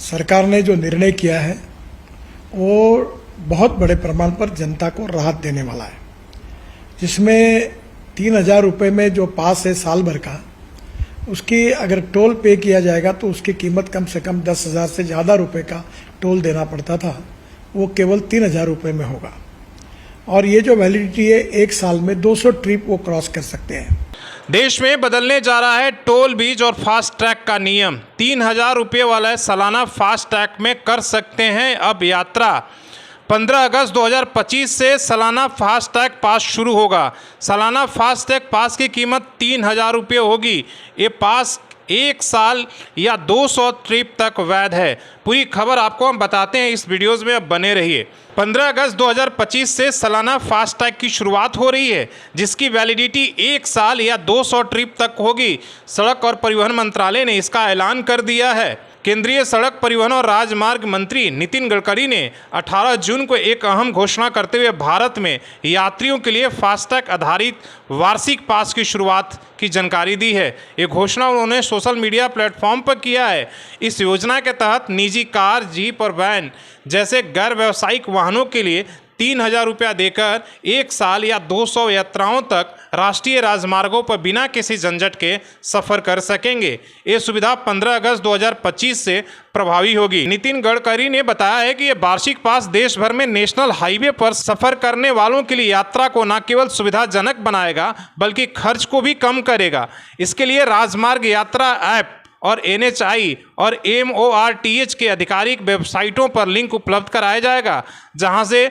सरकार ने जो निर्णय किया है वो बहुत बड़े प्रमाण पर जनता को राहत देने वाला है, जिसमें 3,000 रुपये में जो पास है साल भर का, उसकी अगर टोल पे किया जाएगा तो उसकी कीमत कम से कम 10,000 से ज़्यादा रुपये का टोल देना पड़ता था, वो केवल 3,000 रुपये में होगा। और ये जो वैलिडिटी है 1 साल में 200 ट्रिप वो क्रॉस कर सकते हैं। देश में बदलने जा रहा है टोल बीज और फास्ट ट्रैक का नियम। 3,000 रुपये वाला सालाना फास्ट ट्रैक में कर सकते हैं अब यात्रा। 15 अगस्त 2025 से सालाना फास्ट टैग पास शुरू होगा। सालाना फास्ट टैग पास की कीमत 3,000 रुपये होगी। ये पास 1 साल या 200 ट्रिप तक वैध है। पूरी खबर आपको हम बताते हैं इस वीडियोज़ में, अब बने रहिए। 15 अगस्त 2025 से सालाना फास्ट टैग की शुरुआत हो रही है, जिसकी वैलिडिटी 1 साल या 200 ट्रिप तक होगी। सड़क और परिवहन मंत्रालय ने इसका ऐलान कर दिया है। केंद्रीय सड़क परिवहन और राजमार्ग मंत्री नितिन गडकरी ने 18 जून को एक अहम घोषणा करते हुए भारत में यात्रियों के लिए फास्टैग आधारित वार्षिक पास की शुरुआत की जानकारी दी है। ये घोषणा उन्होंने सोशल मीडिया प्लेटफॉर्म पर किया है। इस योजना के तहत निजी कार, जीप और वैन जैसे गैर व्यावसायिक वाहनों के लिए 3,000 रुपया देकर 1 साल या 200 यात्राओं तक राष्ट्रीय राजमार्गों पर बिना किसी झंझट के सफ़र कर सकेंगे। ये सुविधा 15 अगस्त 2025 से प्रभावी होगी। नितिन गडकरी ने बताया है कि ये वार्षिक पास देश भर में नेशनल हाईवे पर सफ़र करने वालों के लिए यात्रा को न केवल सुविधाजनक बनाएगा बल्कि खर्च को भी कम करेगा। इसके लिए राजमार्ग यात्रा ऐप और NHI और MORTH के आधिकारिक वेबसाइटों पर लिंक उपलब्ध कराया जाएगा, जहां से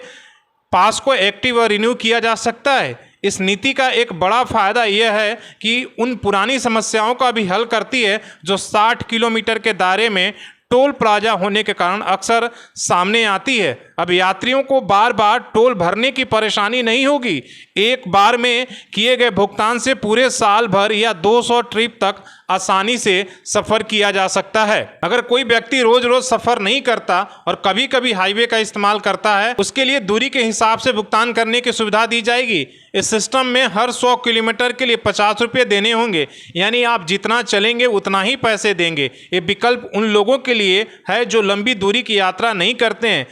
पास को एक्टिव और रिन्यू किया जा सकता है। इस नीति का एक बड़ा फायदा यह है कि उन पुरानी समस्याओं का भी हल करती है जो 60 किलोमीटर के दायरे में टोल प्लाजा होने के कारण अक्सर सामने आती है। अब यात्रियों को बार बार टोल भरने की परेशानी नहीं होगी। एक बार में किए गए भुगतान से पूरे साल भर या 200 ट्रिप तक आसानी से सफ़र किया जा सकता है। अगर कोई व्यक्ति रोज रोज सफ़र नहीं करता और कभी कभी हाईवे का इस्तेमाल करता है, उसके लिए दूरी के हिसाब से भुगतान करने की सुविधा दी जाएगी। इस सिस्टम में हर 100 किलोमीटर के लिए 50 रुपये देने होंगे, यानी आप जितना चलेंगे उतना ही पैसे देंगे। ये विकल्प उन लोगों के लिए है जो लंबी दूरी की यात्रा नहीं करते हैं।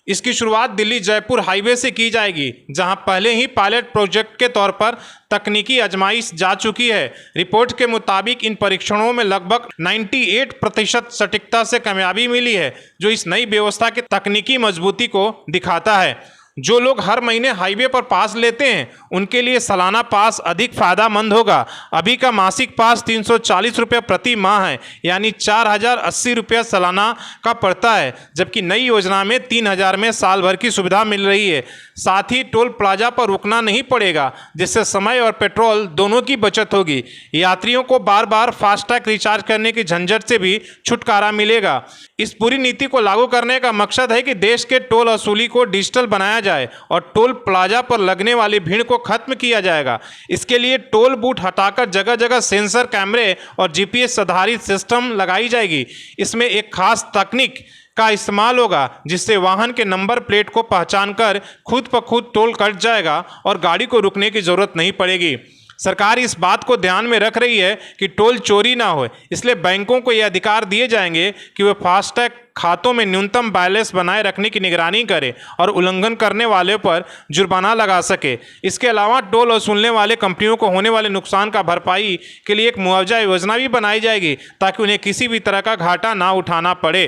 इसकी शुरुआत दिल्ली जयपुर हाईवे से की जाएगी, जहां पहले ही पायलट प्रोजेक्ट के तौर पर तकनीकी आजमाइश जा चुकी है। रिपोर्ट के मुताबिक इन परीक्षणों में लगभग 98% सटीकता से कामयाबी मिली है, जो इस नई व्यवस्था की तकनीकी मजबूती को दिखाता है। जो लोग हर महीने हाईवे पर पास लेते हैं उनके लिए सालाना पास अधिक फ़ायदेमंद होगा। अभी का मासिक पास 340 रुपये प्रति माह है, यानी 4,080 रुपये सालाना का पड़ता है, जबकि नई योजना में 3,000 में साल भर की सुविधा मिल रही है। साथ ही टोल प्लाजा पर रुकना नहीं पड़ेगा, जिससे समय और पेट्रोल दोनों की बचत होगी। यात्रियों को बार बार फास्टैग रिचार्ज करने की झंझट से भी छुटकारा मिलेगा। इस पूरी नीति को लागू करने का मकसद है कि देश के टोल वसूली को डिजिटल बनाया जाए और टोल प्लाजा पर लगने वाली भीड़ को खत्म किया जाएगा। इसके लिए टोल बूथ हटाकर जगह जगह सेंसर, कैमरे और GPS आधारित सिस्टम लगाई जाएगी। इसमें एक खास तकनीक का इस्तेमाल होगा, जिससे वाहन के नंबर प्लेट को पहचान कर खुद ब खुद टोल कट जाएगा और गाड़ी को रुकने की जरूरत नहीं पड़ेगी। सरकार इस बात को ध्यान में रख रही है कि टोल चोरी ना हो, इसलिए बैंकों को यह अधिकार दिए जाएंगे कि वे फास्टैग खातों में न्यूनतम बैलेंस बनाए रखने की निगरानी करें और उल्लंघन करने वाले पर जुर्माना लगा सके। इसके अलावा टोल वसूलने वाले कंपनियों को होने वाले नुकसान का भरपाई के लिए एक मुआवजा योजना भी बनाई जाएगी, ताकि उन्हें किसी भी तरह का घाटा ना उठाना पड़े।